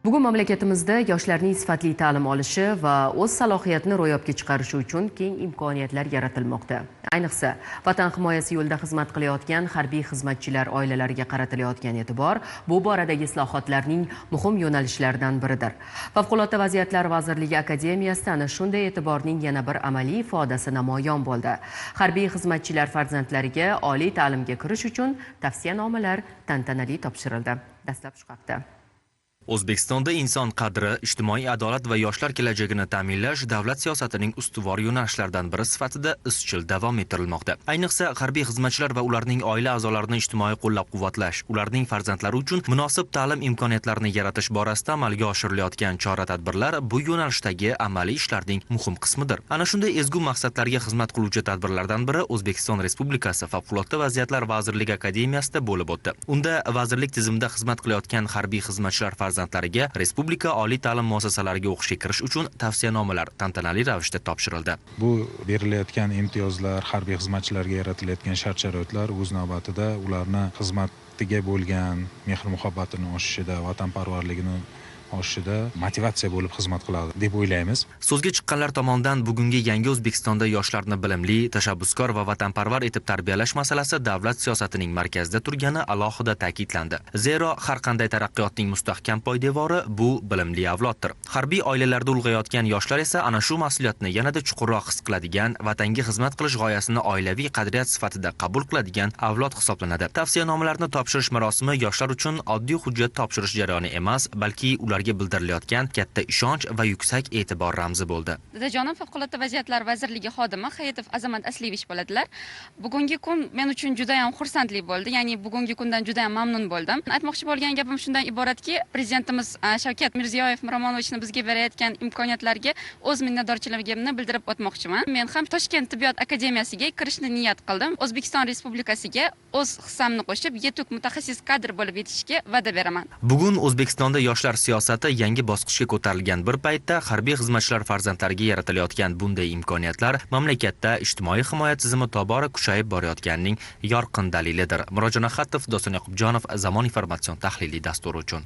Bugun mamlakatimizda yoshlarning sifatli ta'lim olishi va o'z salohiyatini ro'yobga chiqarishi uchun keng imkoniyatlar yaratilmoqda. Ayniqsa, Vatan himoyasi yo'lida xizmat qilayotgan harbiy xizmatchilar oilalariga qaratilayotgan e'tibor bu boradagi islohotlarning muhim yo'nalishlaridan biridir. Favqulodda vaziyatlar vazirligi akademiyasida ana shunday e'tiborning yana bir amaliy ifodasi namoyon bo'ldi. Harbiy xizmatchilar farzandlariga oliy ta'limga kirish uchun tavsiyanomalar tantanali topshirildi. Dastlab shu haqda. O'zbekistonda inson qadri, ijtimoiy adolat va yoshlar kelajagini ta'minlash davlat siyosatining ustuvor yo'nalishlaridan biri sifatida izchil davom ettirilmoqda. Ayniqsa, harbiy xizmatchilar va ularning oila a'zolarini ijtimoiy qo'llab-quvvatlash, ularning farzandlari uchun munosib ta'lim imkoniyatlarini yaratish borasida amalga oshirilayotgan chora-tadbirlar bu yo'nalishdagi amaliy ishlarning muhim qismidir. Ana shunday ezgu maqsadlarga xizmat qiluvchi tadbirlardan biri O'zbekiston Respublikasi Favqulodda vaziyatlar vazirligi akademiyasida bo'lib o'tdi. Unda vazirlik tizimida xizmat qilayotgan harbiy xizmatchilar farzandlariga respublika oliy ta'lim muassasalariga o'qishga kirish uchun tavsiyanomalar tantanali ravishda topshirildi. Bu berilayotgan imtiyozlar, harbiy xizmatchilarga yaratilayotgan shart-sharoitlar o'z navbatida ularni xizmatiga bo'lgan mehr-muhabbatini oshishida, vatanparvarligini oshishida motivatsiya bo'lib xizmat qiladi deb o'ylaymiz. So'zga chiqqanlar tomonidan bugungi yangi O'zbekistonda yoshlarni bilimli, tashabbuskor va vatanparvar etib tarbiyalash masalasi davlat siyosatining markazida turgani alohida ta'kidlandi. Zero har qanday taraqqiyotning mustahkam poydevori bu bilimli avloddir. Harbiy oilalarda ulg'ayotgan yoshlar esa ana shu mas'uliyatni yanada chuqurroq his qiladigan, vatanga xizmat qilish g'oyasini oilaviy qadriyat sifatida qabul qiladigan avlod hisoblanadi. Tavsiyanomalarni topshirish marosimi yoshlar uchun oddiy hujjat topshirish jarayoni emas, balki ularga bildirilayotgan katta ishonch va yuksak e'tibor ramzi bo'ldi. Dadajonim Favqulodda vaziyatlar vazirligi xodimi Hayitov Azamat Asliyevich bo'ladilar. Bugungi kun men uchun juda ham xursandli bo'ldi. Ya'ni bugungi kundan juda ham mamnun bo'ldim. Aytmoqchi bo'lgan gapim shundan iboratki, prezidentimiz Shavkat Mirziyoyev Miromonovichni bizga berayotgan imkoniyatlarga o'z minnatdorchiligimni bildirib o'tmoqchiman. Men ham Toshkent tibbiyot akademiyasiga kirishni niyat qildim. O'zbekiston Respublikasiga o'z hissamni qo'shib, yetuk mutaxassis kadr bo'lib yetishga va'da beraman. Bugun O'zbekistonda yoshlar siyosati yangi bosqichga ko'tarilgan bir paytda harbiy xizmatchilar farzandlariga yaratilayotgan bunday imkoniyatlar mamlakatda ijtimoiy himoya tizimi tobora kuchayib borayotganining yorqin dalilidir. Murojon Axatov, Doston Yoqubjonov, Zamon informatsion tahliliy dasturi uchun.